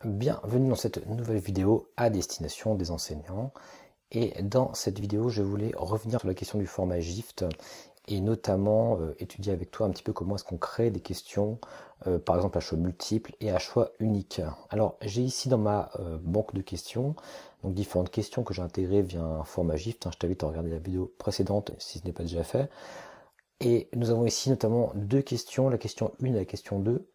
Bienvenue dans cette nouvelle vidéo à destination des enseignants. Et dans cette vidéo, je voulais revenir sur la question du format GIFT et notamment étudier avec toi un petit peu comment est-ce qu'on crée des questions, par exemple à choix multiples et à choix unique. Alors j'ai ici dans ma banque de questions, donc différentes questions que j'ai intégrées via un format GIFT. Je t'invite à regarder la vidéo précédente si ce n'est pas déjà fait. Et nous avons ici notamment deux questions, la question 1 et la question 2,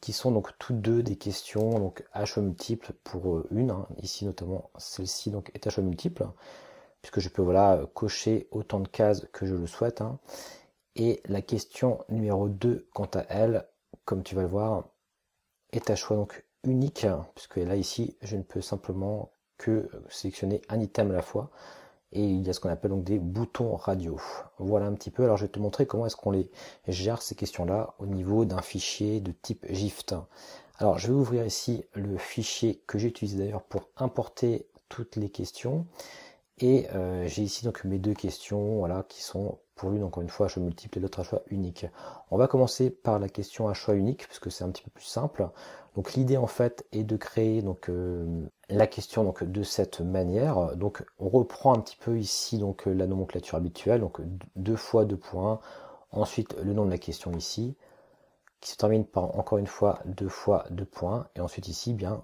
qui sont donc toutes deux des questions donc à choix multiples pour une, ici notamment celle-ci donc est à choix multiple, puisque je peux voilà cocher autant de cases que je le souhaite. Et la question numéro 2, quant à elle, comme tu vas le voir, est à choix donc unique, puisque là ici je ne peux simplement que sélectionner un item à la fois. Et il y a ce qu'on appelle donc des boutons radio. Voilà un petit peu. Alors je vais te montrer comment est-ce qu'on les gère ces questions-là au niveau d'un fichier de type GIFT. Alors je vais ouvrir ici le fichier que j'ai utilisé d'ailleurs pour importer toutes les questions. Et j'ai ici donc mes deux questions, voilà, qui sont pour l'une encore une fois à choix multiple et l'autre à choix unique. On va commencer par la question à choix unique puisque c'est un petit peu plus simple. Donc l'idée en fait est de créer donc la question donc de cette manière. Donc on reprend un petit peu ici donc la nomenclature habituelle, donc 2 fois 2 points. Ensuite le nom de la question ici, qui se termine par encore une fois 2 fois 2 points, et ensuite ici bien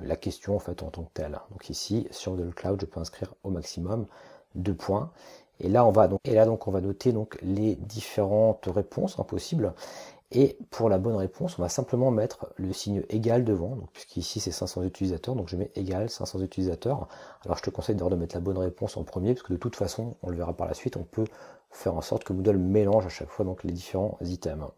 la question en fait en tant que telle. Donc ici sur Google Cloud je peux inscrire au maximum 2 points, et là on va donc on va noter donc les différentes réponses possibles. Et pour la bonne réponse, on va simplement mettre le signe égal devant, puisqu'ici c'est 500 utilisateurs, donc je mets égal 500 utilisateurs. Alors je te conseille d'ailleurs de mettre la bonne réponse en premier, parce que de toute façon, on le verra par la suite, on peut faire en sorte que Moodle mélange à chaque fois donc les différents items.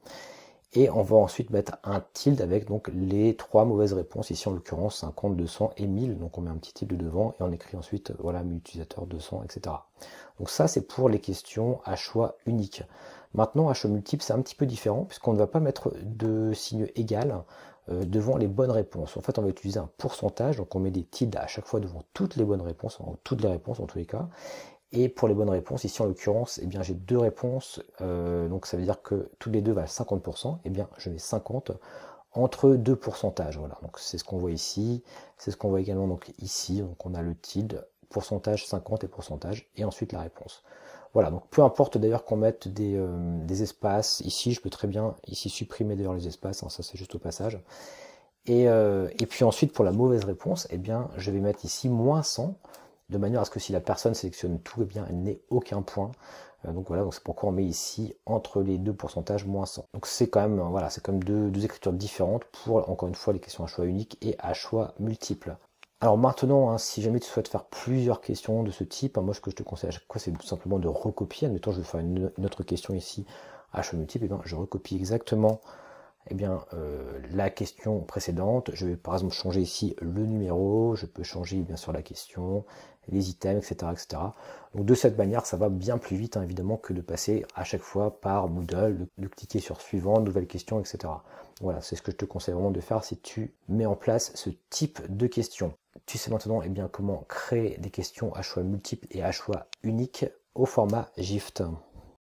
Et on va ensuite mettre un tilde avec donc les 3 mauvaises réponses, ici en l'occurrence 50, 200 et 1000, donc on met un petit tilde devant et on écrit ensuite voilà 1000 utilisateurs, 200, etc. Donc ça c'est pour les questions à choix unique. Maintenant à choix multiple c'est un petit peu différent puisqu'on ne va pas mettre de signe égal devant les bonnes réponses. En fait on va utiliser un pourcentage, donc on met des tildes à chaque fois devant toutes les bonnes réponses, toutes les réponses en tous les cas. Et pour les bonnes réponses, ici en l'occurrence, eh bien j'ai deux réponses, donc ça veut dire que tous les deux valent 50%, eh bien je mets 50 entre deux pourcentages, voilà, donc c'est ce qu'on voit ici, c'est ce qu'on voit également donc ici, donc on a le tilde, pourcentage 50 et pourcentage, et ensuite la réponse. Voilà, donc peu importe d'ailleurs qu'on mette des espaces, ici je peux très bien ici supprimer d'ailleurs les espaces, ça c'est juste au passage. Et puis ensuite pour la mauvaise réponse, eh bien je vais mettre ici moins 100, de manière à ce que si la personne sélectionne tout, eh bien elle n'ait aucun point. Donc voilà, donc c'est pourquoi on met ici entre les deux pourcentages moins 100. Donc c'est quand même, voilà, c'est comme deux écritures différentes pour, encore une fois, les questions à choix unique et à choix multiple. Alors maintenant, si jamais tu souhaites faire plusieurs questions de ce type, moi ce que je te conseille à chaque fois, c'est tout simplement de recopier. Admettons, je vais faire une autre question ici à choix multiple, et bien je recopie exactement la question précédente. Je vais par exemple changer ici le numéro, je peux changer bien sûr la question, les items, etc., etc. Donc de cette manière, ça va bien plus vite évidemment que de passer à chaque fois par Moodle, de cliquer sur suivant, nouvelle question, etc. Voilà, c'est ce que je te conseille vraiment de faire si tu mets en place ce type de questions. Tu sais maintenant comment créer des questions à choix multiples et à choix unique au format GIFT.